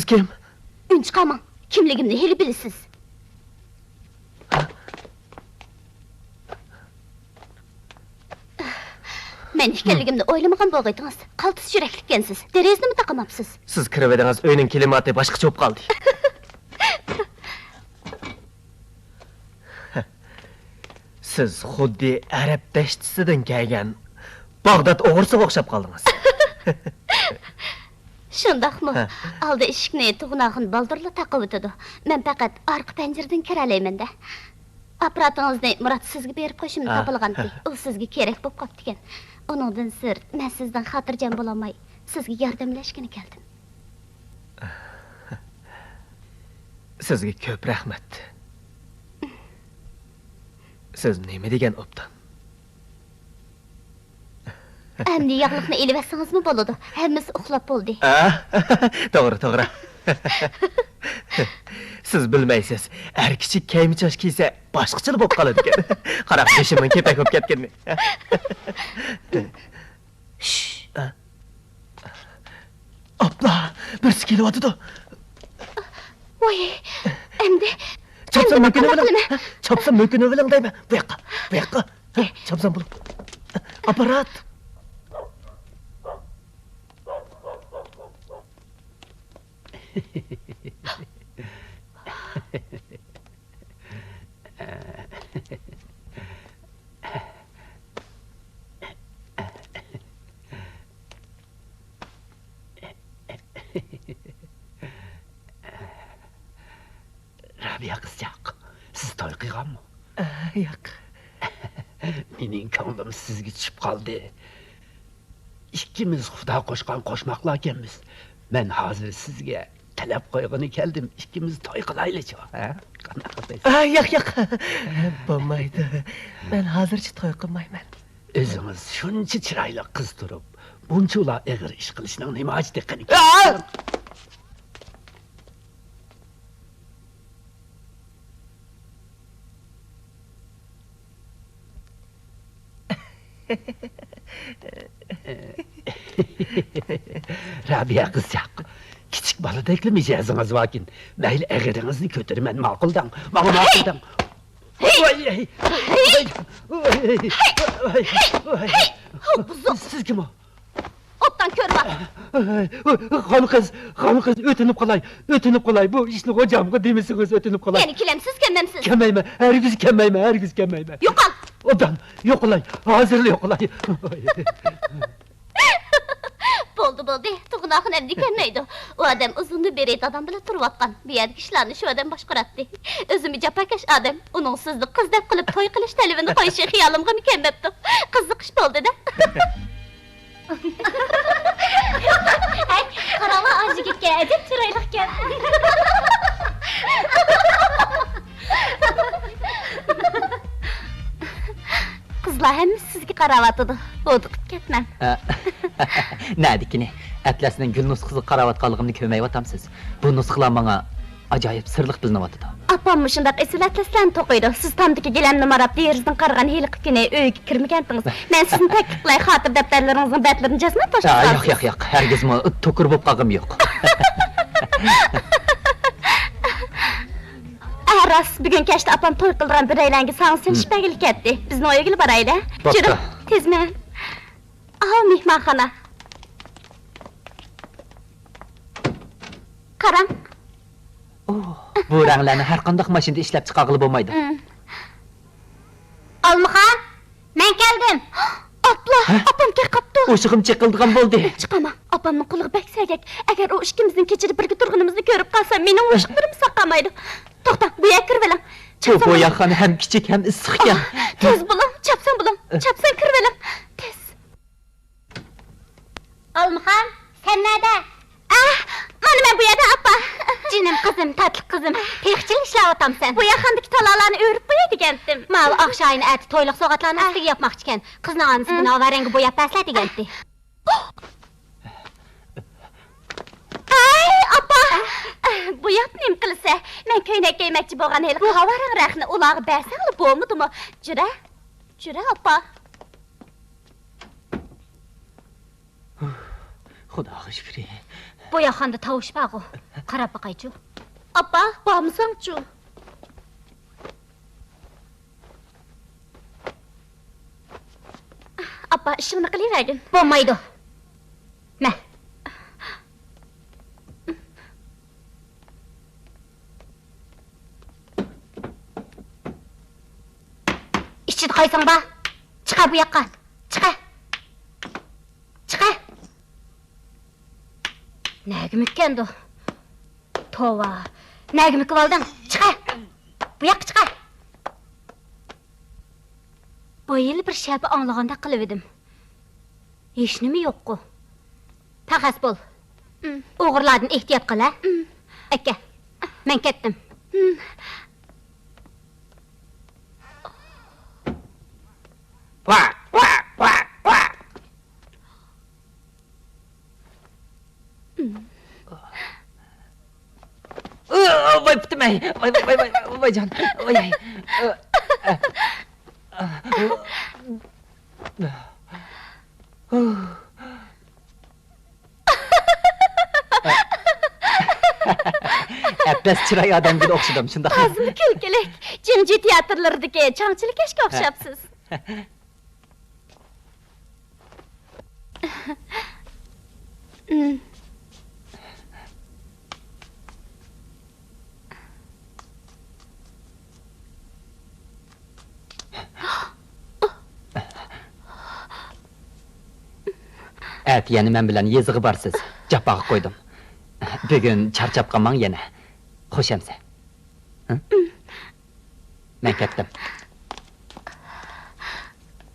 kim? Ün çıqamam, kimligimni heli bilisiz. Men ekanligimni o'ylamagan bo'lg'aydingiz. Qaltis yuraklikkansiz. Dereznimi taqamapsiz? Siz kiriverdingiz, uyning kelimati boshqacha bo'lib qoldi. Siz xuddi arab dashtisidan kelgan Bag'dod o'g'risiga o'xshab qoldingiz. Shundaqmi? Aldi eshikni tug'nog'in baldırla taqib o'tadi. Men faqat orqa panjaradan kira olayman-da. Aparatingizni Murat sizga berib qo'yishimni topilgandi. U sizga kerak bo'lib qopti ekan. Onundan sir, men sizdan xotirjam bo'lolmay, sizga yordamlashgani keldim. Sizga ko'p rahmat. Siz nima degan obdan? Endi yog'liqni elivasingizmi bo'ladi? Hammasi uxlab bo'ldi. To'g'ri. Siz bilmaysiz, er kichik kiyim-chosh kiysa boshqacha bo'lib qoladi ekan. Qarab, beshimning kepak bo'lib ketganmi? Abla, birisi kelyapti. Voy, endi Chopsam mumkin o'lim deyman. Bu yoqqa. Chopsam bo'lib. Apparat. Rabia qizchaq, siz to'y qilganmi? Yo'q. Mening ko'nglim sizga tushib qoldi. Ikkimiz Xudo qo'shgan qo'shmoqlar ekanmiz. Men hozir sizga talab qo'ygani keldim. Ikkimiz to'y qilaylik-chi, ha? Qanaqa deysiz? Yo'q. Bo'lmaydi. Men hozircha to'y qilmayman. O'zingiz shuncha chiroyli qiz turib, buncha ular eg'ir ish qilishning nima hojati? Rabia qizchaq, kichik boladekli mijozingiz vakin. Mayli eg'iringizni ko'tarman, ma'quldang. Ma'quldang. Siz kim o? Otdan ko'rma. Xon qiz, o'tinib qolay. Bu ishni hojamga demisiniz, o'tinib qolay. Meni kelamsiz, kelmamsiz. Kelmayman, hargiz kelmayman. Yo'qol. Odan, yo'qolay, hozirla yo'qolay. Bo'ldi. Tug'noqin endi kelmaydi. U odam uzunni beraydi odam bilan turib-atgan. Bu yerda ishlarni shu odam boshqaratdi. O'zim jafakash odam. Uning sizni qiz deb qilib to'y qilish talabini qo'yishi xiyolimga kelmabdi. Qiziqish bo'ldi-da. Hey, qarama ajigitga ajib chiroyli ekan. Qizlar ham sizga qarayotdi. O'diqib ketmam. Nədikini? Atlasning gül nusxası qaravatqanlığımni köməyəvatamsız. Bu nusxalar mənə acayip sırlıq bilinyapti. Apam shundaq esil atlaslarni to'qiydi. Siz tomdiki gilamni marab derizdan qargan heliq kuni uyga kirmagandingiz. Men sizni taklif qilay, xotir daftarlaringizning batlarini jazmab tashlab. Yo'q. Hargizmi to'kur bo'lib qolg'im yo'q. Aras, bugun kashda apam to'y qildiran bir aylangi sağ sinishpagilik ketdi. Bizni o'yga borayli. Jurib, tezmen. Mehmonxona. Qarang. Bu ranglarni har qanday mashinada ishlab chiqarg'ili bo'lmaydi. Olmaxon, men keldim. Abla, apam kelqapti. O'shig'im chiqildigan bo'ldi. Chiqaman. Apamning qulig'i baksagak. Agar u ikkimizning kechirib birga turganimizni ko'rib qolsa, mening o'shiqlarim saqlamaydi. To'xta, bu yerga kirib olam. Bu boyaxona ham kichik ham issiq ekan. Tez bo'ling, chapsan kirib olam. Tez. Olmaxon, sen nerede? Mana men bu yerda apa. Jinim qizim, tatlı qizim. Texchil ishlayaptam sen. Bu yaqindagi talalarni o'rib qo'yay degandim. Mana oqshayni ati to'yliq so'g'atlarni ustiga yapmoqchi ekan. Qizning onasi buni ovarangi bo'yab taslat degandi. Apa! Bu yap nim qilsa, men ko'ylak kiymoqchi bo'lgan hali ovarang raqni ularga bersangli bo'lmadimi? Jura apa. Xudoga shukr. boyaxanda tavuş bağı. Qarab baqayçu. Appa, bağımsançu. Appa, işimni qilaverdim. Bo'lmaydi. Ma. İçini qo'ysang ba. Chiqa bu yoqqa. Chiqa. Chiqa. Nägimikkendi? Tova. Nägimik olding? Chiqa. Bu yoqqa chiqa. Bu yil bir shapi anglaganda qilib edim. Hech nima yo'q-ku. Taqas bo'l. O'g'irlardan ehtiyot qil, ha? Aka. Men ketdim. Vak, vak, vak, vak. Vay bitim ey. Vay can. Vay ay. Atlas chiroy odamga o'xshadim, shunda. Azmi kulkilik. Jimji teatrlaridagi changchilik ishga o'xshabsiz. Yani men bilan yezig'i borsiz. Japaga qo'ydim. Bugun charchab qolmang yana. Xo'shamsa. Men ketdim.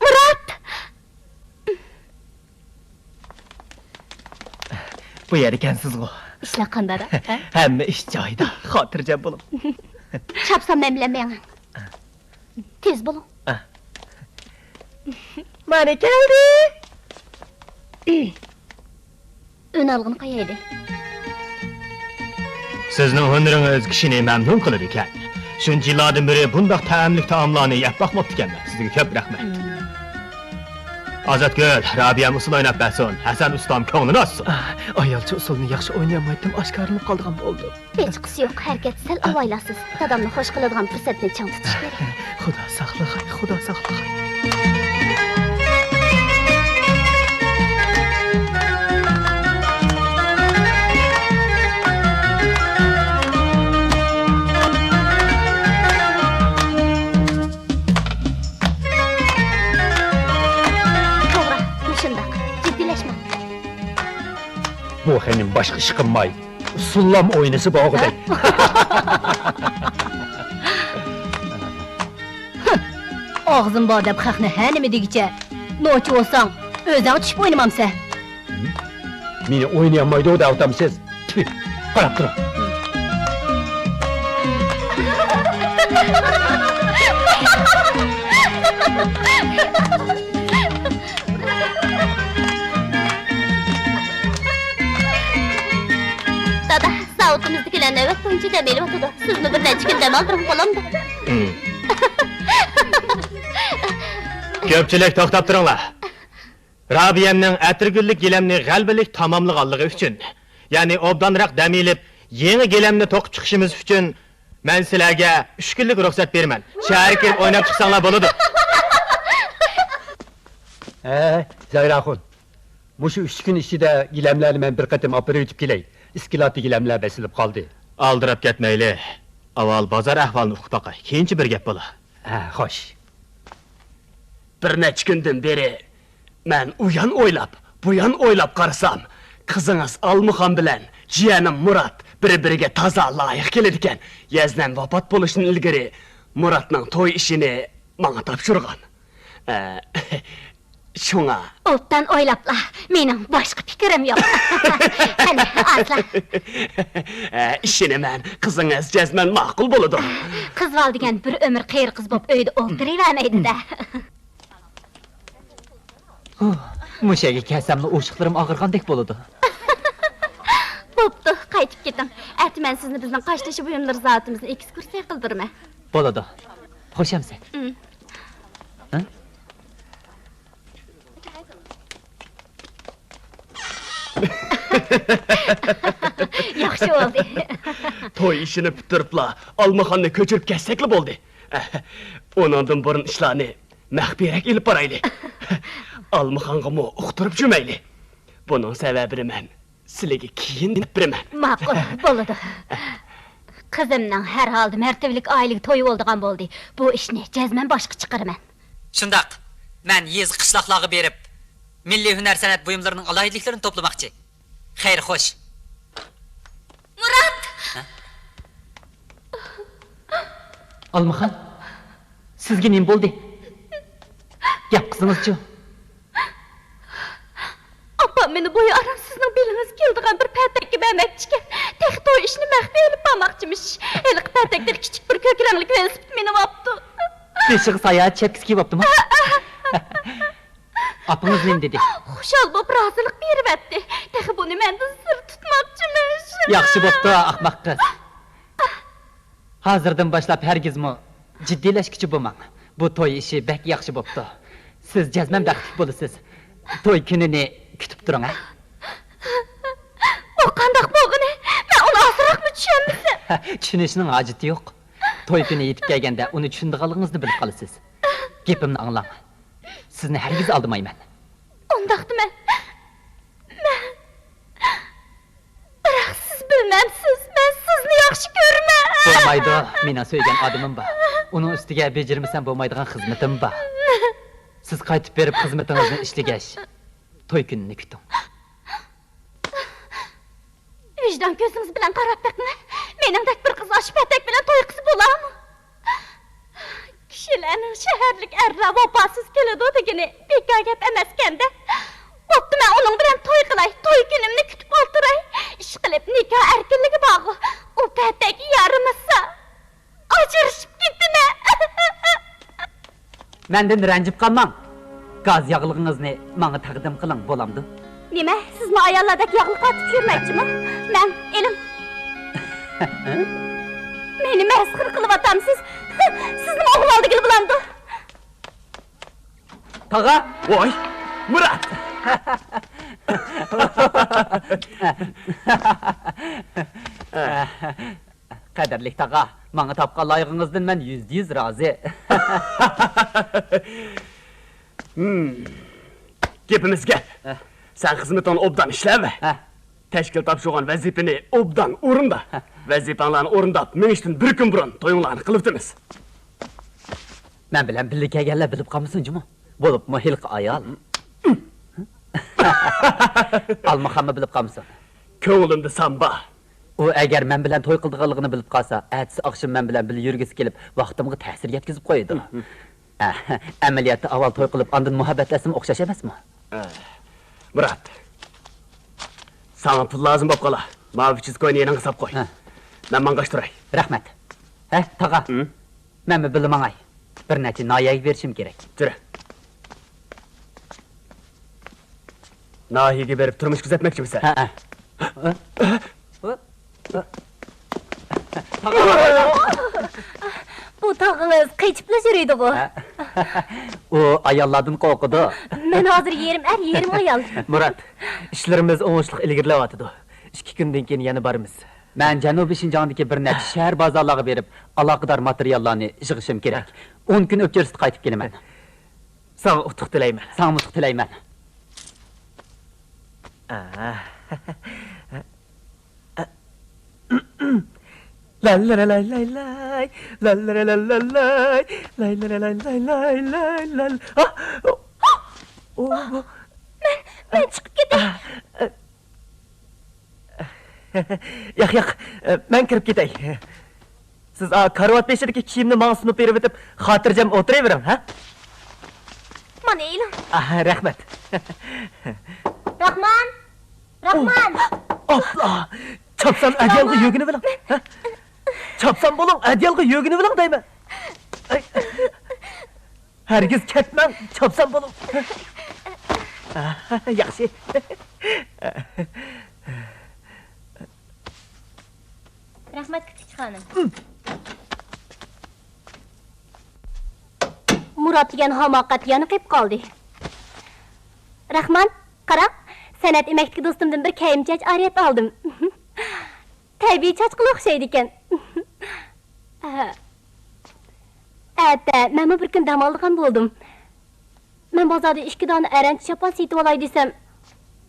Murat! Bu yer ekansiz-ku. İşlar qandada? Hamma ish joyida, xotirjam bo'ling. Chapsam men bilan mengin. Tez bo'ling. Mana keldi. Önalg'ini qo'yaydi. Sizning hunaringiz kishini mamnun qiladi ekan. Shuncha yillardan beri bundoq ta'amli taomlarni yeb boqmabdi ekanman. Sizga ko'p rahmat. Azatgul, Rabiyam usul o'ynab bersin. Hasan ustam ko'nglini ochsin. Ayolcha usulni yaxshi o'ynamaydim, oshkorinib qolgan bo'ldi. Hech qisi yo'q, harakat sal avaylasiz. Dadamni xush qiladigan fursatni chang tutish kerak. Xudo saqlag'ay, Xudo saqlag'ay. Bu benim başka iş qilmay. Sullam oynası bağıday. Og'zim bor deb haqni ha nima degicha. Nochi bo'lsang, o'zing tushib o'ynamamsa. Meni oynayamaydı o da odamsiz. Tüh, qarab turib. Dada, savutimizdagilar navbat bo'yicha dam elib o'tadi. Sizni bir necha kun dam oldirib qo'lamdi. Ko'pchilik to'xtab turinglar. Rabiyamning atirgullik gilamni g'albalik tamomlaganligi uchun, ya'ni obdanroq dam elib, yangi gilamni to'qib chiqishimiz uchun men sizlarga 3 kunlik ruxsat beraman. Shahar kelib o'ynab chiqsanglar bo'ladi. Zayraxun. Muşu 3 gün içinde gilemlerini ben bir katım apırı ötüp geley. İskilatı gilemler besilip kaldı. Aldırıp ketmeyli. Aval bazar ahvalını uqib baqay. Keyinchi bir gap bo'la. Hoş. Bir neç gündün beri ben uyan oylap, buyan oylap qarasam, kızınız Almuhan bilen jiyanim Murat bir-biriga taza layık kelediken, yazdan vafat bo'lishdan ilgari Muratning to'y ishini menga topshirgan. Şuna. Obdan o'ylabla, mening boshqa fikrim yo'q. Qani, aslan. İşini men kızınız jazman ma'qul bo'ladi. Qiz oldigan bir umr qiyr qiz bo'lib uyda o'ldiravermaydi-da. Mushaga kelsamni o'shiqlarim og'irgandek bo'ladi. Bo'pti, qaytib keting. Atman sizni bizning Qashtashi buyumlar zotimizga ekskursiya qildirma. Bo'ladi. Xo'shamsa. Yaxşı oldu. Toy işini bitiripla almaxanını köçürüp ketsekli boldu. Onundan burun işlarını məxbirək ilip baraylı. Almaxanğımı uqturup cümeyli. Bunun sebebini mən siligi kiyin dinip biremən. Maqul, boludu. Qızımның hər halda mərtəblik aylık toyu olduğan boldu. Bu işni cəzmən başqa çıxırman. Şundaq, mən yez qışlaqlağı berib, milli hüner sənət buyumlarının alayidliklərini toplamakçı. Xeyr, xoş. Murat! Almaxan, sizge nem boldu? Gap qızınızcı. Apam meni boyu aramsızның beliniz keldiğen bir pətek gibi əməkçiken tek toy işini məxfi elip bağmakçımış. Elik pətekler küçük bir kökürəmlik velosiped meni vaptı. Beşiği sayağı çepkisi gibi yaptı mı? Apınız nem dedi? Xoşal bop razılıq berib etdi. Texi bunu məndən sır tutmakçımış. Yaxşı boptu, axmaq qız. Hazırdan başlap hergizmi ciddileşkici bulmam. Bu toy işi bək yaxşı boptu. Siz cəzməm dəxtik bolusuz. Toy gününü kütüp durun, ha? O qandaq boğunu, mən onu asıraq mı düşənmisin? Düşünüşünün acıtı yok. Toy günü yetip gelgende onu düşündüğalığınızı bilip kalısınız. Gepimni anlam. Sizni hergiz aldımayman. Ondaqdı mən. Bırak siz bilməmsiz, mən sizni yaxşı görməm. Bolmaydı, mena söyleyen adımım var. Onun üstüge becermesen bolmaydıgan hizmetim var. Siz qaytıp berip hizmetinizni işlegeç. Toy gününü kütün. Vicdan gözünüz bilen qarab bakma. Mening tek bir kız aşı pətek bilen toy kızı bulamı? Kişilerin şehirlik erra vopasız keledi o degini bekar gep eməskende. Boptu mən onun bilen toy qılay, toy günümünü kütüp olturay. İş qilib nikah erkinligi bağı. O pətek yarımızsa acırışıp gitti ne? Menden rencip kalmam. Gaz yağlığınızını bana takdim kılın bolamdı. Nime? Siz mi ayarladak yağlık atıp yürmekçi mi? Ben elim. Beni meskır kılıp atamsız. Sizin oğul aldı gibi bulandı. Tağa! Oy, Murat! Kaderlik tağa, bana tapka layığınızdan ben %100 razı. Gepimiz gel. Sen hizmetin obdan işleme. Heh. Teşkil tapşıgan vazifeni obdan orunda. Vazifanlarını orundap, men işten bir gün burun toyunlarını kılıptınız. Ben bilen birlikte gelle bilip kalmışsın mu? Bolup mu hilk ayal? Almakamı bilip kalmışsın. Köngülümde samba. O eğer ben bilen toy kıldığalığını bilip kalsa, ertesi akşam ben bilen bile yürgüsü gelip vaxtımı tesir yetkizip koydu. Əməliyyatda aval toy qılıb andın muhabbetləsim oxşaş emas mı? Murat. Sana pul lazım bop qala. Mavi çizkoyunu yenin hesap koy. Ben mangaştıray. Rəhmət. Hə, tağa. Mən mi bilim ağay? Bir nəçə nayayı verişim gerek. Türe. Nahiye verip turmuş gözetmekçi misin? Hə. Bu tağınız kıyçıpla sürüydü bu. O ayalladın qoqudu. Ben hazır yerim ayal. Murat, işlerimiz oңuşluq ilgirlewatydy. 2 günden keyin yana barımız. Mən Cənubi Şinjandakı bir nəçə şəhər bazarlağı verib alaqadar materiallarını yığışım gerek. 10 gün öpkərsiz qayıtıb gelimən. Sana utuq dileymen. Sağ mutlaq tiləymən. La la la la la la la la la la la la la la la la la la. Ben çıkıp gideyim. Yak, ben kirip gidey. Siz karvat beşideki kiyimni bana sunup berip etip hatırcam oturayverin, ha? Bana eğilim. Rahmet. Rahman! Rahman! Abla! Çapsan ədyalğı yögünü bilen, ha? Çapsan bolun ədyalğı yögünü bilen deymen. Hergiz ketmem, çapsan bolun. Yaxşı. Rahmat küçük hanım. Murat degan hamoqat yana qilib qoldi. Rahman, qara, Sanat emektiki dostumdan bir kayımchaç ariyat aldım. Tabii çaçqılı oxşaydı ekan. Hatta men bir kun dam olgan bo'ldim. Men bozorda 2 dona aranchi chopon setib olay desam,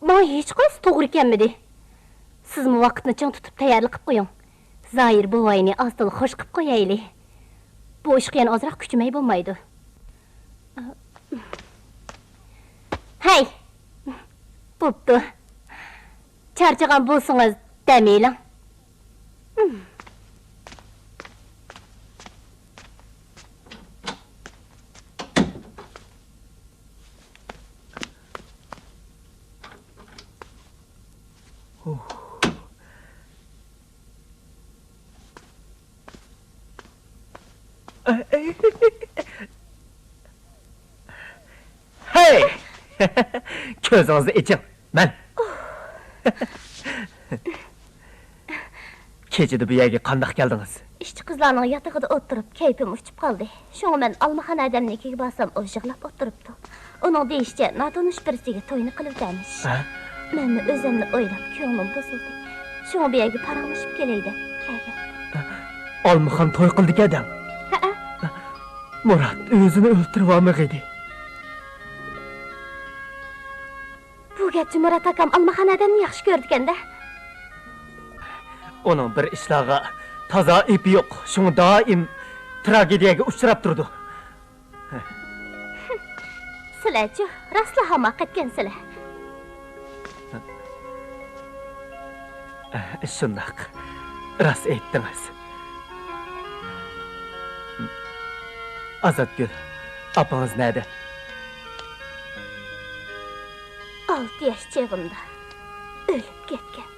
men hech qaysi to'g'ri ekanmidi. Siz mu vaqtni ching tutib tayyorlik qilib qo'ying. Zoir buvayni astil xush qilib qo'yaylik. Bu ishga yana ozroq kuchmay bo'lmaydi. Hey! Bo'pti. Charchagan bo'lsangiz, damaylang. Hey! Ko'zingizni iching. Men. Kechida bu yerga qanday keldingiz? İşçi qizlarning yatağıda o'tirib, kayfim uchib qoldi. Şoňa men almaxana adamnikiga borsam, o yig'lab o'tiribdi. Uning deyishicha, notanish birisiga to'yni qilib o'tamish. Men o'zimni o'ylab, ko'nglim buzildi. Şoňa bu yerga paranglashib kelay deb kelgan. Olmaxon to'y qildik adam. Murat o'zini o'ltirib olmag'idi. Bu gapchi Murat akam almaxana adamni yaxshi ko'rdi-kanda. Onun bir ishlağı taza ipi yo'q. Şunu doim tragediyaga uchrab turdi. Sizlarchi, rostla hamoq etgansizlar. Shundaq. Rost aytdingiz. Azatgul, apangiz nerede? 6 yosh chig'imda o'lib ketgan.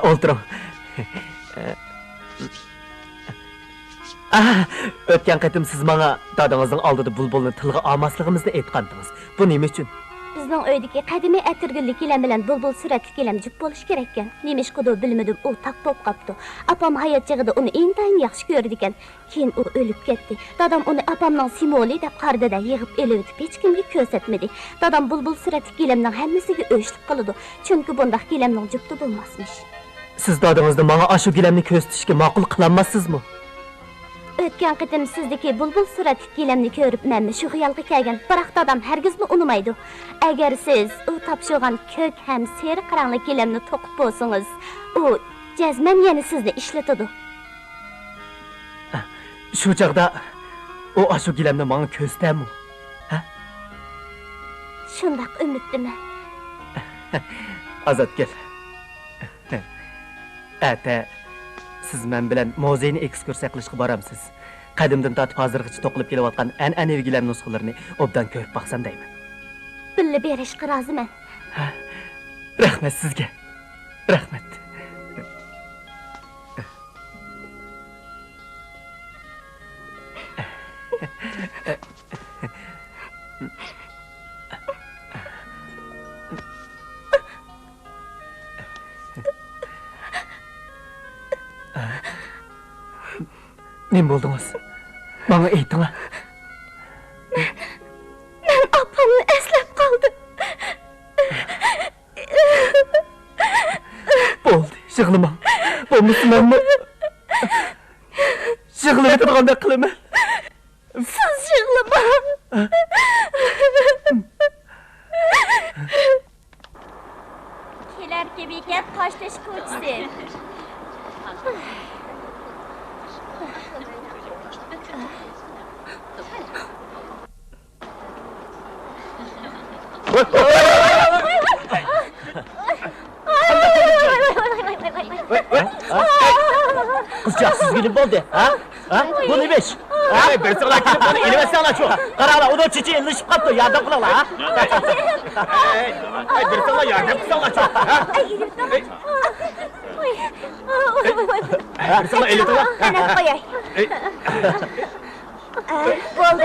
O'ltiring. O'tgan qatim siz menga dadangizning oldida bulbulni tilga olmasligimizni aytgandingiz. Bu nima uchun? Bizning uydagi qadimiy atirgullik gilam bilan bulbul suratli gilam jup bo'lish kerak ekan. Nemishqido bilmadim, u taq bo'lib qopti. Apam hayot chig'ida uni intayin yaxshi ko'rdi ekan. Keyin u o'lib ketdi. Dadam uni apamning simvoli deb qardida yig'ib elib hech kimga ko'rsatmadi. Dadam bulbul suratli gilamning hammasiga o'shlik qildi. Chunki bundaq gilamning jupti bo'lmasmish. Siz dadangizni menga ashu gilamni ko'rsatishga ma'qul qilolmassizmi? O'tgan qitim sizdagi bulbul suratli gilamni ko'rib, men shu xayolga kelgan. Biroq dadam hargizmi unumaydi. Agar siz u topshirgan ko'k ham seri qarangli gilamni to'qib bo'lsangiz, u jazman yana sizni ishlatadi. Shu chaqda u ashu gilamni menga ko'rsatami? Shundaq umiddiman. Azatgul. Ata siz men bilan muzeyni ekskursiya qilishga boramsiz. Qadimdan tortib hozirgacha to'qilib kelayotgan an'anaviy gilam nusxalarini obdan ko'rib baqsam deyman. Billa berishga roziman. Rahmat sizga. Rahmat. Nima bo'ldingiz? Menga ayting. Men opamni eslab qoldim. Bo'ldi, yig'lamang. Bo'lmasam yig'lab turganda qilaman. Siz yig'lamang. Kelar kebikat qoshtish ko'chisi. Qizcha sizga nima bo'ldi? Bu nima ish? Bir sirlar kelib buni ilmasanglar shu. Qaranglar, uni chichi ilishib qoldi, yordam qilinglar, bir sirlar yordam qilinglar shu. Bir sirlar ilishinglar. Ana qo'yay. Bo'ldi.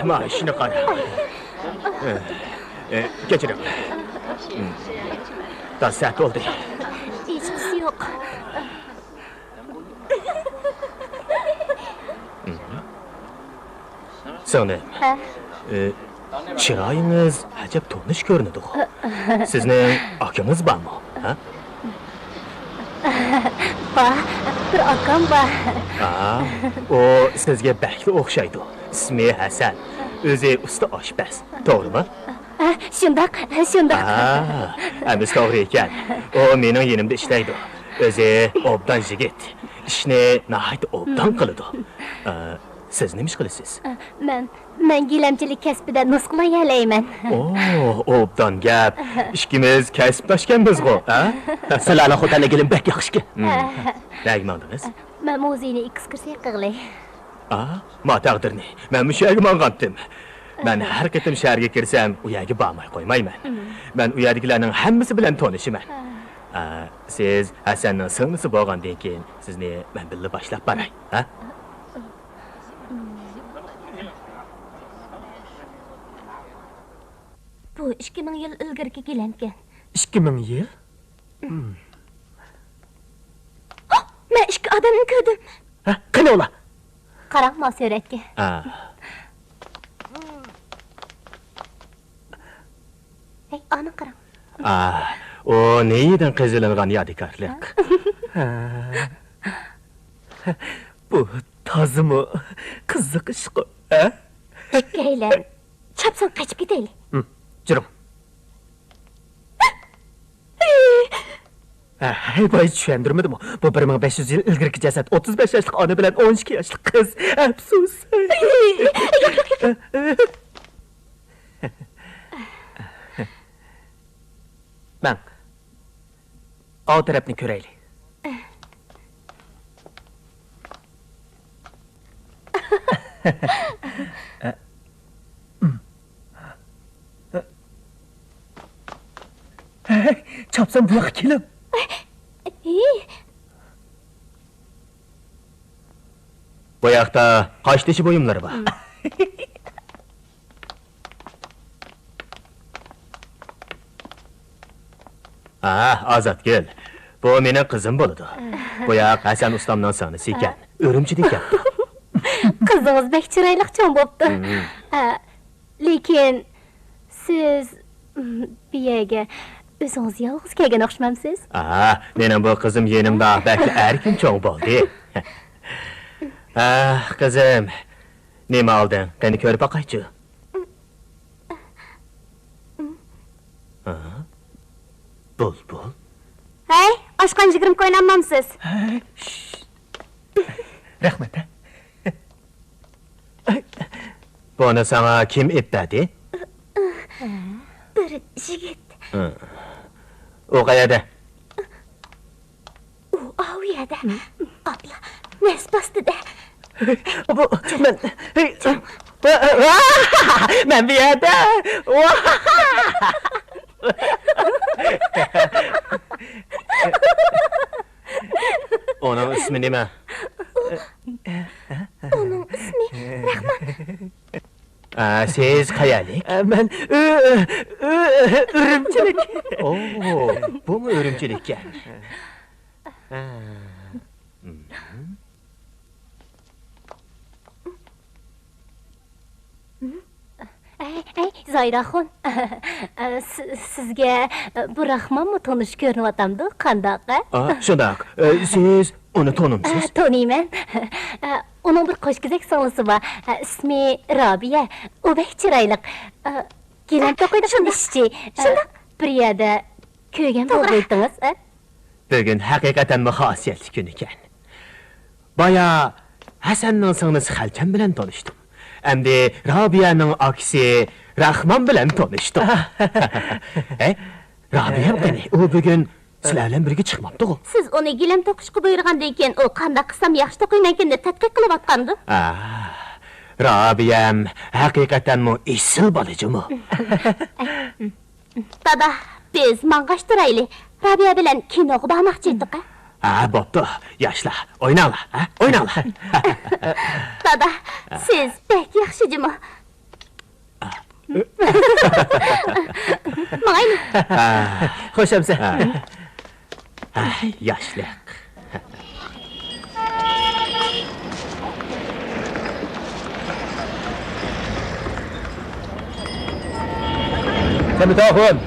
Mana ishni qara. Kechiring. da sert oldu. Hechqisi yo'q. Singlim, Ha? chiroyingiz ajab tonish ko'rinadi. Sizning akangiz bormi? Ha? Bor, bir akam bor. O sizga bakli o'xshaydi. İsmi Hasan. O'zi usta oshpaz. To'g'rimi? Shundoq, shundoq. Amiz to'g'ri ekan. O mening yenimda ishlaydi. O'zi obdan yigit. Ishni nihoyat obdan qiladi. Siz nima ish qilasiz? Men gilamchilik kasbida nusxalayalayman. Obdan gap. Ikkimiz kasblashganmiz-ku, ha? Sizlarni xotinligilim bek yaxshi. Nagmandingiz? Men o'zini ekskursiya qilay. Ma taqdirni. Men bu yerga mang'andim. Men har qatim shaharga kirsam, u yerga bormay qo'ymayman. Men u yerdagilarning hammasi bilan tanishiman. Siz Hasanning singlisi bo'lgandan keyin sizni men birga boshlab boray, ha? Bu 2000 yil ilgarigi gilamkan. 2000 yil? Men ikki odamni ko'rdim. Ha, qani ular? Qarang suratga. Hey, ana qarang. O neyden qizilingan yadikarlik? Bu tazımı kızık işqi, ha? Ikkaylar chapsan qochib ketaylik. Jurum. Hey, boy tushundirmadim. Bu 1500 yil ilgirki jasad 35 yoshlik ona bilan 12 yoshlik qiz. Afsus. Ben o tarafını köreyli. Çapsam bu yak kelim. Bu yoqda qosh tishi buyumlari bor. Azatgul. Bu mening qizim bo'ladi. Bu yoq Hasan ustamning singlisi ekan. O'rimchida ekan. Qizingiz bek chiroyliqchon bo'pti. Lekin siz bu yerga o'zingiz yolg'iz kelgan o'xshamamsiz? Mening bu qizim yenimda balki erkin cho'ng bo'ldi. Qizim. Nima olding? Qani ko'rib boqaychi. Bulbul. Hey, oshqon jigirim qo'ynanmamsiz. Rahmat. Buni sana kim epladi? Bir yigit. O qayerda? U oviyada. Abla, nesbastida. Bu men bir yerde. Onun ismi nima? Onun ismi Rahmat. Siz qayerlik? Men ürümçilik. Bu mu örümçül ekan? Hey, Zoiraxon. Sizga bu Rahmanmi tanish ko'rinayotamdi, qandoq? Shundoq. Siz uni tanimsiz? Taniyman. Uning bir qo'shkizak singlisi bor. Ismi Robiya. U bek chiroyli. Gilam to'qiydi ishchi. Shundoq bir yerda ko'rgan bo'ldingiz, Bugun haqiqatan xosiyatli kun ekan. Baya Hasanning singlisi Xalchan bilan tanishdim. Endi Robiyaning aksi Rahman bilan tanishdim. Robiya qani? U bugun sizlar bilan birga chiqmabdi-ku. Siz uni gilam to'qishga buyurgandan keyin u qanday qilsam yaxshi to'qiymankin deb tadqiq qilyapgandi. Robiyam haqiqatanmi isil bolajimi? Dada, biz mang'ashtiraylik. Robiya bilan kinoga bormoqchi edik. Bo'pti. Yoshlar, o'ynanglar, o'ynanglar. Dada, siz pek yaxshi jimo. Mağaylı. Xo'shamsan. Yoshlik. Semitoxun,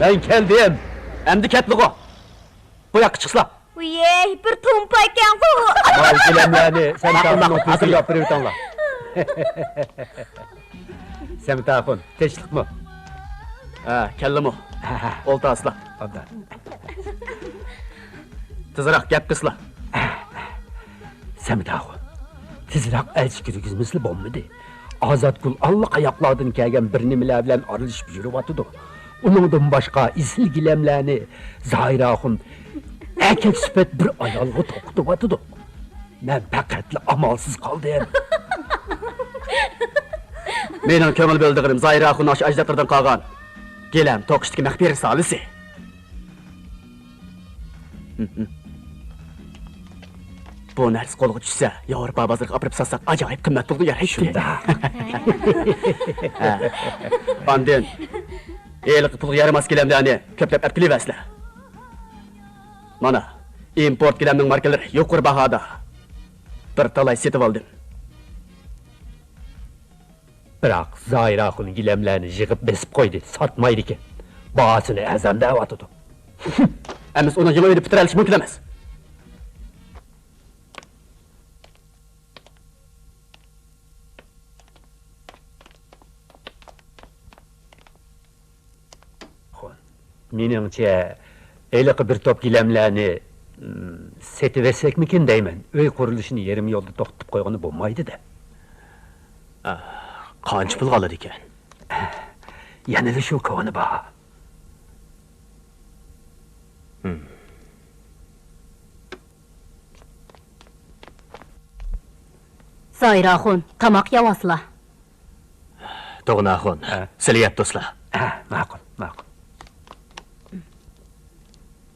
ben keldim. Endi ketliğo. Bu yoqqa chiqsla. Uyey, bir tumpa ekan bu. Ay, gilamlarni Semitoxunning ko'ziga yopirib o'tanglar. Semitoxun, tinchlikmi? Ha, kellimi? Olta asla. Onda. Tezroq gap qilsizlar. Semitoxun, tezroq elchi kirgizmisli bo'lmadi. Ozodgul allaqayoqlardan kelgan bir nimalar bilan aralashib yuryotidi. Uningdan boshqa izil gilamlarni Zoiraxun erkak sifat bir ayolga to'qityotidi. Men faqatla amalsiz qoldim. Mening ko'ngil bildirim Zoiraxun osh ajdodlardan qolgan. Gilam to'qishdagi maxfiy risolasi. Bu narsa qo'lga tushsa, Yevropa bozoriga olib satsak ajoyib qimmat pulga yarar shunda. Ondan eliq pulga yaramas gilamlarni ko'plab olib kelyapsizlar. Mana, import gilamning markalari yuqori bahoda. Bir talay setib oldim. Biroq Zoiraxun gilamlarni yig'ib besib qo'ydi, sotmaydi ekan. Bahosini azam da'vatidi. Amiz uni yig'ib edib bitiralish mumkin emas. Meningcha, eliq bir top gilamlarni setib versakmikin deyman. Uy qurilishini yarim yo'lda to'xtatib qo'ygani bo'lmaydi-da. Qancha pul qolar ekan? Yanada shu koni baho. Zoiraxun, tamoq yavasla. Tug'naxun, sizlar yaptosizlar. Ma'qul, ma'qul.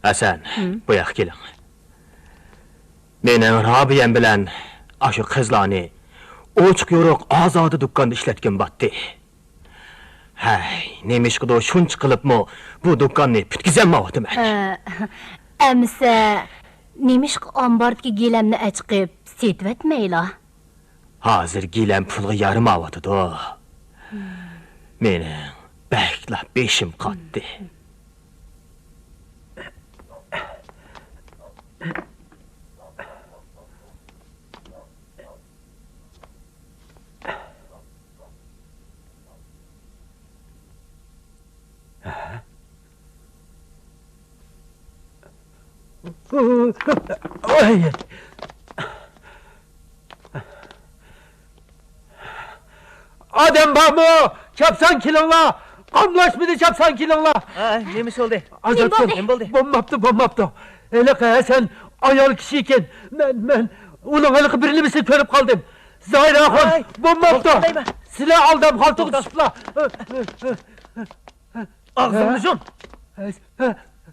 Hasan, bu yoqqa keling. Mening Robiyam bilan ashu qizlarni ochiq yo'riq ozodi do'konda ishlatgan batdi. Hay, nemishqido shuncha qilibmi bu do'konni bitkizolmayapman. Amsa, nemish ombordagi gilamni achqib, setvatmayla. Hozir gilam pulga yaramayapti. Mening baklab beshim qotdi. Oy. Adem bakma, çapsan kilonla. Anlaşmıydı çapsan kilonla. Nemish oldu? Azatın, bombaptı. Hele kaya sen ayol kişiyken, ben, onun hele birini misin görüp kaldım. Zoiraxun, bombaptı. Silah aldım, haltığı tutuşupla. Ağzını düşün.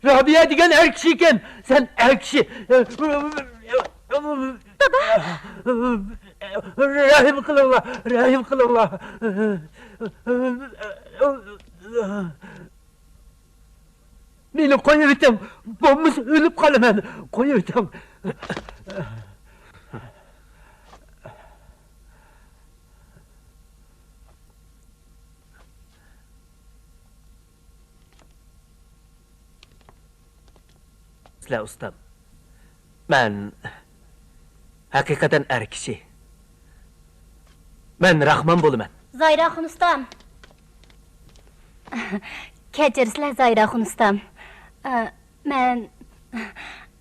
Rabia degan er kişiyken, sen er kişi. Rahim kılınla. Beni koyuverdim, bombuz ölüp kalımen, koyuverdim. Sizlar ustam. Men haqiqatan er kishi. Men Rahmon bo'laman. Zoiraxun ustam. Kechirsizlar Zoiraxun ustam. Men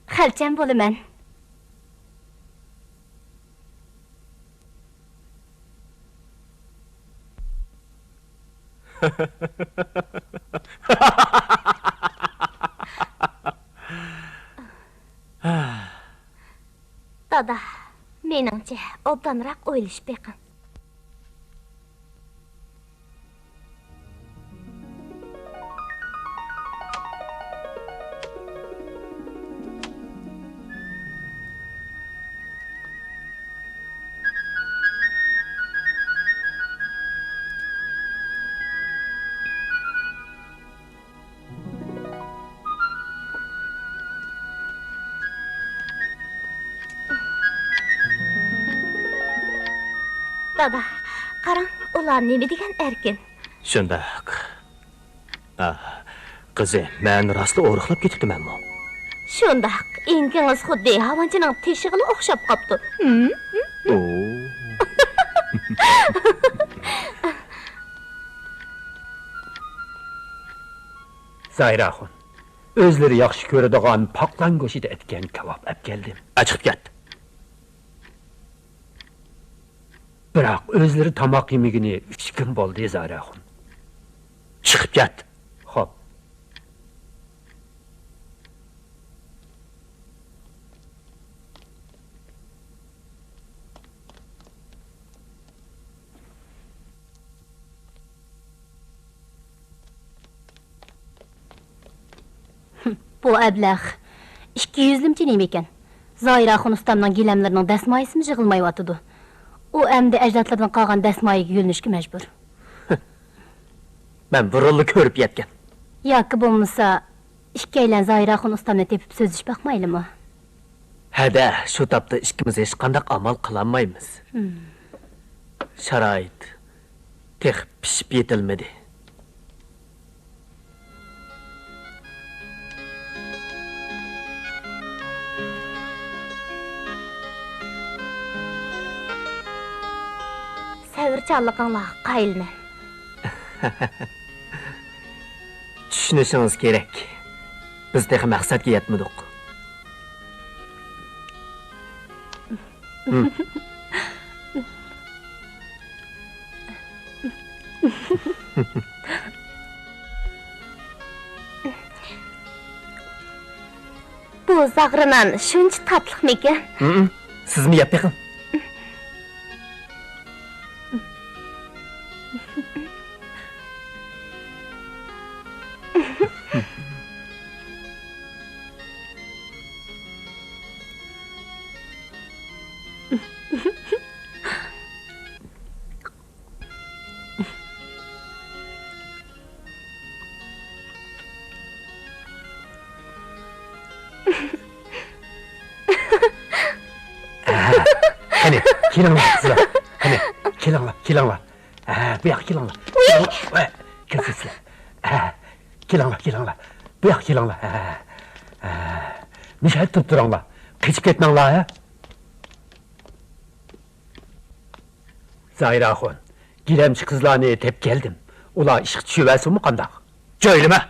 xalcham bo'laman. Dada, meningcha obdanroq o'ylashib beqin. Dada, qarang, ular nima degan erkin? Shundoq. Qizi, men rostla o'riqlab ketibdimanmi? Shundoq, inkingiz xuddi havonchining teshig'iga o'xshab qopti. Zayraxon, o'zlari yaxshi ko'radigan poqlan go'shida etgan kabob olib keldim. Chiqib ketdi. Biroq o'zlari tomoq yemagini 3 kun bo'ldi, Zayraxon. Chiqib ketdi. Xo'p. Bu ablah 200limchi nima ekan? Zoiraxon ustamning gilamlarining dasmoyisimi yig'ilmayotidi. U endi ajdodlardan qolgan dasmoyiga yo'linishga majbur. Men burilli ko'rib yetgan. Yoki bo'lmasa, ikkalan Zoiraxon ustamni tepib so'zish baxmaylimi? Hada, shu topda ikkimiz hech qanday amal qilolmaymiz. Sharoit texib pishib yetilmadi. Savrchanliginglar qayilman. Tushunishimiz kerak. Biz texi maqsadga yetmadik. Bu zag'rinan shuncha tatliqmikan? Sizmi yap beqin? Hani, kelinglar sizlar. Hani, kelinglar. Bu yoqqa kelinglar. Kirsizlar. Kelinglar. Bu yoqqa kelinglar. Nishal turib turinglar. Qechib ketmanglar, ha? Zayraxon, gilamchi qizlarni tep keldim. Ular ishq tushivasimi qandaq? Joylama.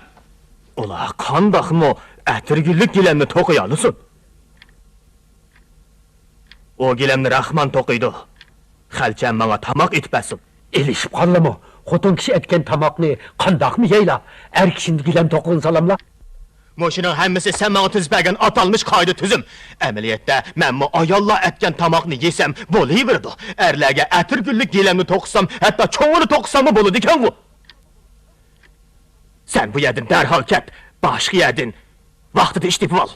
Ular qandaqmi atirgullik gilamni to'qiy olsin. O gilamni Rahman to'qiydi. Xalchan menga tamoq etpasin. Elishib qolimi? Xotin kishi etgan tamoqni qandaqmi yeyla? Er kishini gilam to'qin salamla. Mo'shining hammasi sen menga tuzbagan atalmış qoida tuzum. Amaliyotda men mu ayollar etgan tamoqni yesam bo'laverdi. Erlarga atirgullik gilamni to'qsam, hatto cho'ngini to'qsam bo'ladi ekan bu. Sen bu yerdan darhol ket. Boshqa yerdan vaqtida ishlab ol.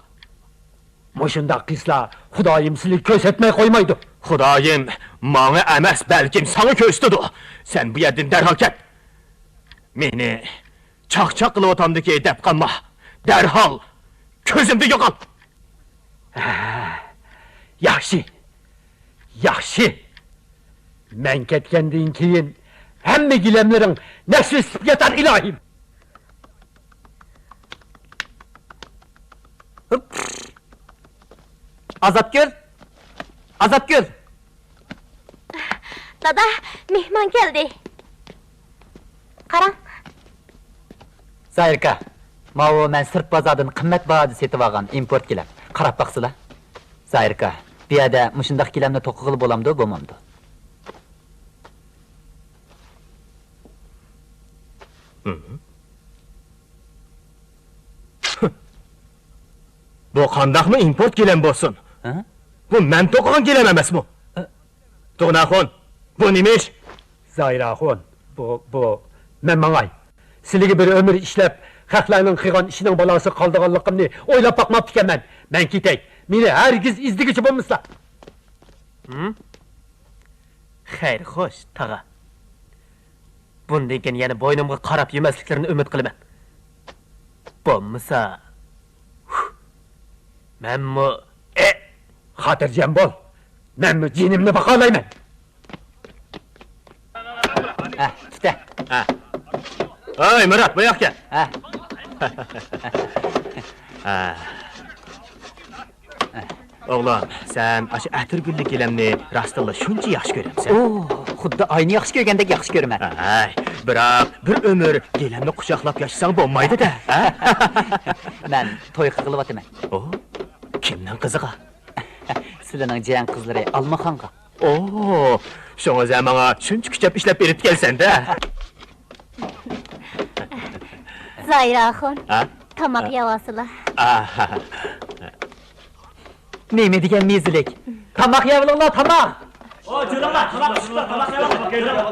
Mo'shundaq qizlar Xudoyim sizga ko'rsatmay qo'ymaydi. Xudoyim menga emas, balkim sana ko'rsatdi. Sen bu yerdan darhol ket. Meni chaqchaq qilib o'tamdiki deb qolma. Darhol ko'zimda yo'qol. Yaxshi. Men ketgandan keyin hamma gilamlaring nasl isib yatar ilohim. Azapgul. Dada, mehmon keldi. Qarang. Zayrka, mavo men sirk bozordan qimmat bahoda setib olgan import gilam. Qarab baqsizlar. Zayrka, bu yerda mushundaq gilamni to'qig'ili bo'lamdi, bo'lmamdi. Bu qandaqmi import gilam bo'lsin? Bu men to'qigan gilam emasmi? To'g'naxon, bu nima ish? Zayraxon, bu men mangay. Sizlarga bir ömür ishlab, xalqlarning qilgan ishining balasi qoldiganligimni o'ylab boqmabdi ekanman. Men ketay. Meni hargiz izdigichi bo'lmaslar. Xayr, xo'sh, tag'a. Bundan keyin yana bo'ynimga qarab yemasliklarini umid qilaman. Bo'lmasa menmi Xotirjam bo'l. Men jinimni baholayman. Ha, tut. Ha. Oy Murat, bu yoqqa. Ha. Ha. Oğlan, sen aşı ətirgüllik giləmni rastınla şunca yaxşı görəmsən. Oo, xuddi ayni yaxshi ko'rgandek yaxshi ko'raman. Ay, biroq bir ömür giləmni quchoqlab yaşasan bo'lmaydi da. Men to'y qilyapman. O, kimning qiziga? Sizlarning jiyan qizlari Almaxonga. Oo, şoňa sen maňa şuncha kuchab ishlab berip kelsen-da. Zahiraxon, Ha? tamaq yavasıla. Aha. Neme degan mezilik? Tamoq yeyinglar, tamoq. O, juranglar, tamoq pishibdi, tamoq yeyapmiz.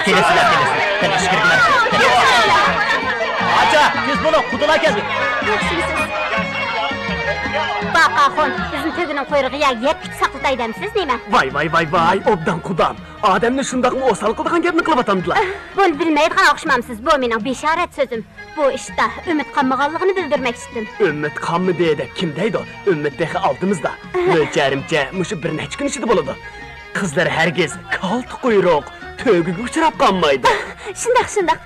Kelesizlar, kelesizlar. Acha, tez bo'lib, qudular keldi. Baqaxon, bizim tögünün quyruğuya yetib saqlatay demsiz nima? Vay, obdan qudam. Adamni shundaqmi osal qilgan gapni qilib atamdilar. Bunu bilmeydigan oqşmamsiz, bu mening besharat sözüm. Bu ishda ümid qolmaganligini bildirmek istedim. Ümmet qanmi deydi, kim deydi? Ümmet dehi aldımızda. Möçerimce, muşu bir neçə gün işidi boladı. Kızlar herkes kalt quyruq, tögüge uçurap qanmaydı. Şundaq.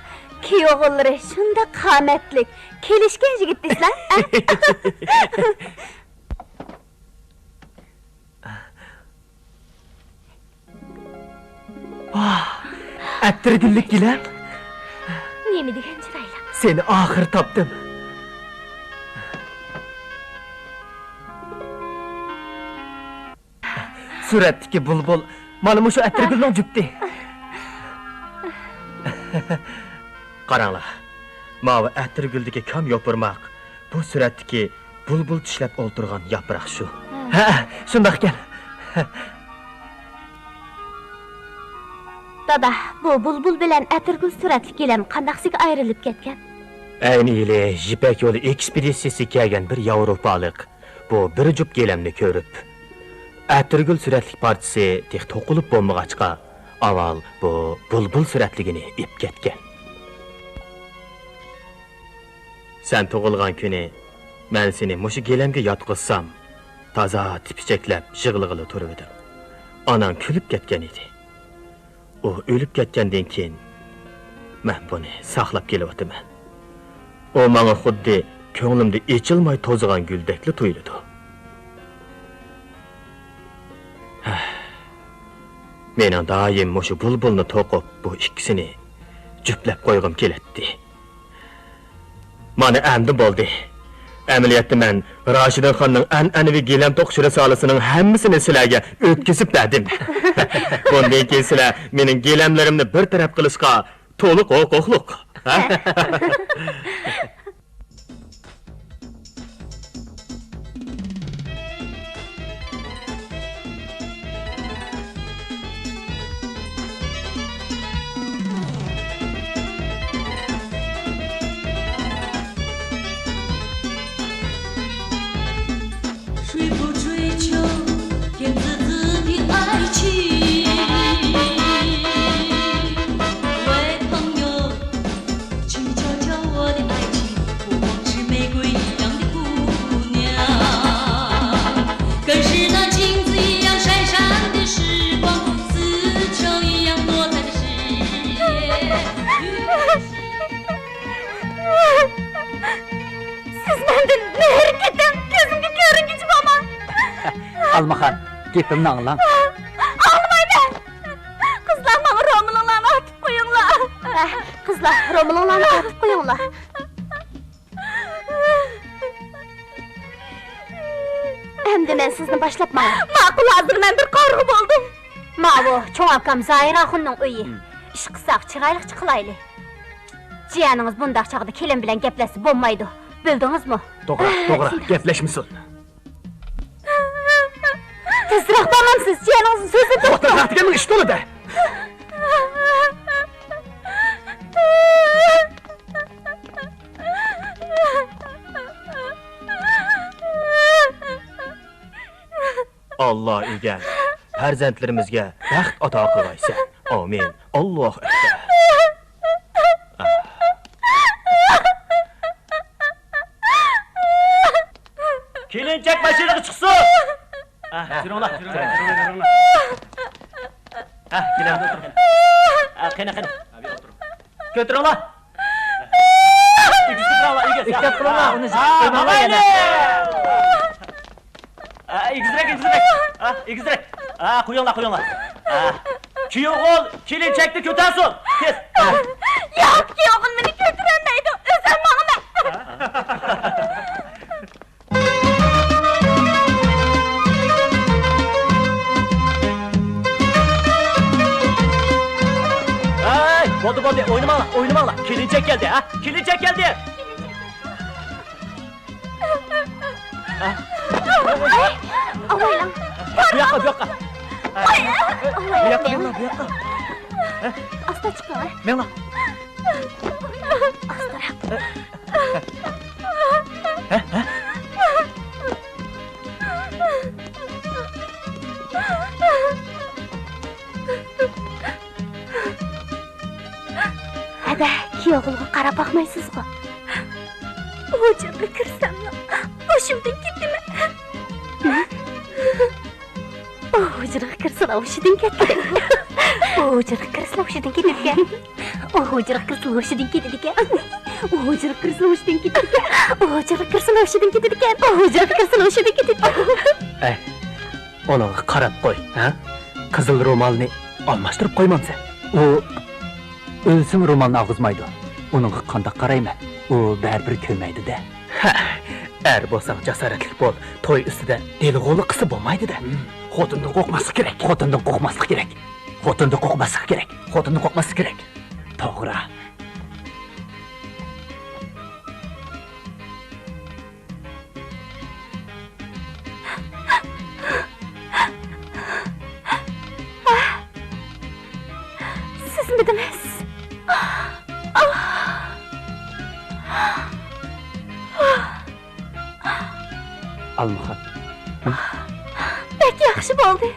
Kiyoğulları şunda qametlik, kelişken jigit desler. Əttirgüllik giləm, Nemi degen çırayla? seni ahır tapdım. Suratdaki bulbul, mana muşu əttirgülning jüpti. Qaranglar. Mavi ətirgüldəki kam yopurmaq, bu suratdaki bulbul tişləb olturğan yapraq şu. Ha, şundaq gel. Dada, bu bulbul bilen Ətirgül suratlı gelem qandaqsiga ayrılıp ketken? Ayniyle Jipek yolu ekspedisiyasi kelgan bir Yevropalik bu bir jup gelemni ko'rib, Ətirgül suratlik partisi tek to'qilib bo'lmag'achqa, avval bu bulbul suratligini ip ketgan. Sen tug'ilgan kuni men seni mushu gelemga yotqizsam, toza tipichaklab yig'lig'ili turib edim. Onang kulib ketgan edi. O o'lib ketgandan keyin men buni saqlab kelyapman. O manga xuddi ko'nglimda echilmay to'zigan guldekli tuyuldi. Mening doim mushu bulbulni to'qib bu ikkisini juplab qo'yg'im kelatdi. Mana endi bo'ldi. Amaliyotda men Rashidin xonning an'anaviy gilam to'qish risolasining hammasini sizlarga o'tkazib berdim. Bundan keyin sizlar mening gilamlarimni bir taraf qilishga to'liq huquqliq. Almaxon, gepimni anglang. Ağlamayın! Kızlar bana Romul'unlarını atıp koyunlar. Kızlar Romul'unlarını atıp koyunlar. Hem de ben sizni başlatmayın. Makul hazır ben bir qarğı buldum. Mavu, çoğun akam Zahira Xun'un öyi. İş qısaq, çıraylık çıqılaylı. Ciyanınız bundaq çağda kelin bilen geplesi bommaydı. Bildiniz mi? Doğru, gepleşmisin. Tezroq bormamsiz, jiyaningizning so'zi To'xta, qatganning ishi to'ladi. Allah egar, farzandlarimizga baxt ato qilg'aysa. Amin. Allohu akbar. erkek başına çıksın. Şurunla. Gidelim otur. Kene. Götür ola. İkisi ola, ikisi. İkisi ola, onu Babayla. İkizrek. Kuyunla. Kiyok ol, kilin çekti kötensin. Kes. Yok ki oğlum beni götüremeydi. Özel Muhammed. Boldu, oynama. Kilincek geldi ha. Kilincek geldi. Olaylan. Bu yakka. Bu yakka. Asta çıkma. Mevla. Astarak. Hadi ki oğulga qarab baxmaysizgı. Ocağa kirsamla hoşumdan ketdimi? Ocağa kirsala hoşudan ketdi. Ocağa kirsala hoşudan ketdi ekan. Ocağa kirsala hoşudan ketdi ekan. Ocağa kirsala hoşudan ketdi ekan. Ocağa kirsala hoşudan ketdi ekan. Ocağa kirsala hoşudan ketdi ekan. Ona qarab qo'y, ha? Qizil ro'molni almashtirib qo'ymansan. O ölsün romanını ağızmaydı. Onun qandaq qarayman. O bərabər köməydi-də. Er bo'lsang jasoratli bo'l. To'y ustida deli-g'o'li qisib bo'lmaydi da. Xotindan qo'rqmaslik kerak. Xotindan qo'rqmaslik kerak. To'g'ri. Sizmidiniz? Almaxan. Bek yaxshi bo'ldi.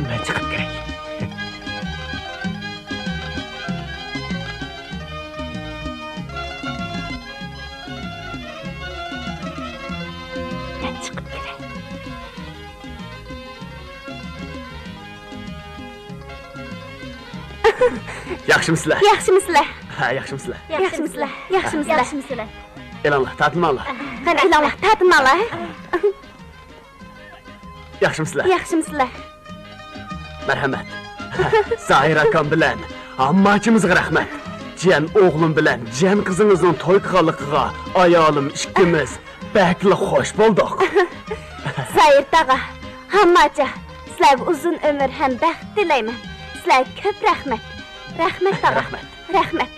Men chiqib kerak. Ben chiqib kelay. Yaxshimisizlar? Yaxshimisizlar? Ha, yaxshimisizlar. Yaxshimisizlar? Yaxshimisizlar? Elanlar, tatminlar. Qani ilolar, tatminlar. Yaxshimisizlar? Yaxshimisizlar? Marhamat. Zahir akam bilan ammachimizga rahmat. Jiyan o'g'lim bilan jiyan qizingizning to'y qilganligiga ayolim ikkimiz bakli xush bo'ldik. Zahir tag'a, hammacha sizlarga uzun umr ham baxt tilayman. Sizlarga ko'p rahmat. Rahmat tag'a. Rahmat.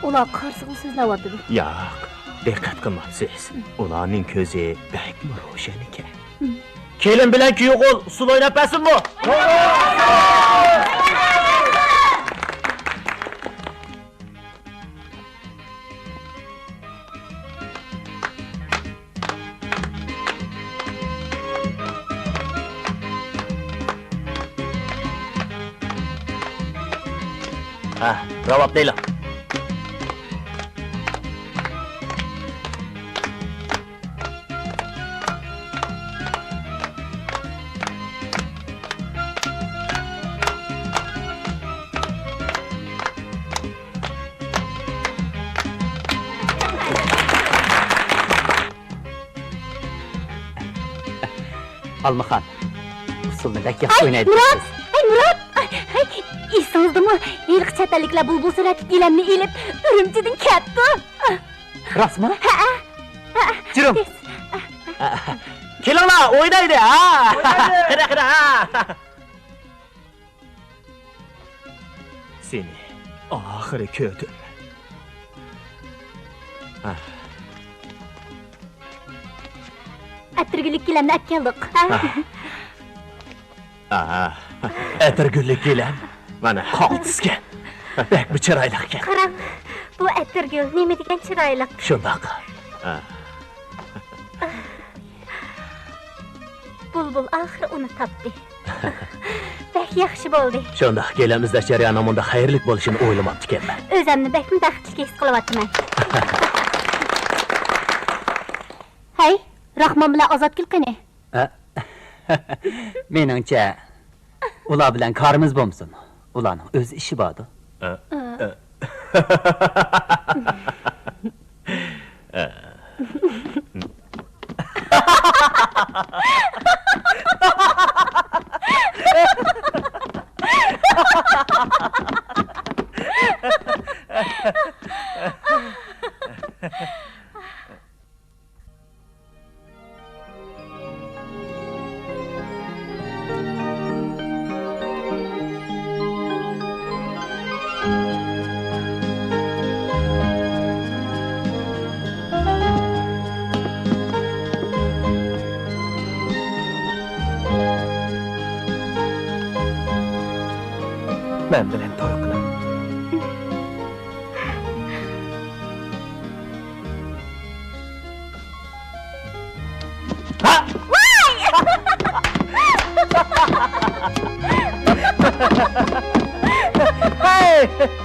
Ular qarshiga so'zlayapti. Yo'q, diqqat qilmabsiz. Ularning ko'zi bakmi ro'shan ekan. Kelin bilan kuyog'ol usul o'ynab bersinmi? Ha, ravab deyla. Almaxan. Usulni bək yaxşı oynaydı. Murat! Murat! Esingizdami? Yilqi chatdaliklar bulbul suratib gilamni elib, Urumchidan ketdi. Rostmi? Jirim. Kelinglar, o'ynaydi, ha. Qara, ha. Seni oxiri ko'rdim. Atirgulik gilamni olib keldik. Atirgullik gilam. Mana Qaltisga. Bak bu chiroyli ekan. Qarang, Bu Atirgül nima degan chiroyli. Shundoq. Bulbul axir uni topdi. Bək yaxshi bo'ldi. Shundoq, kelamizdash jarayonimda xayrlik bo'lishini o'ylamabdi ekanman. O'zimni bakmi baxtli his qilyapman. Hay, Rahmon bilan Ozodgul qani? Meningcha, ular bilan karimiz bo'lsin. Ularning o'z ishi bordi. Men bilan to'y qilaman. Hey!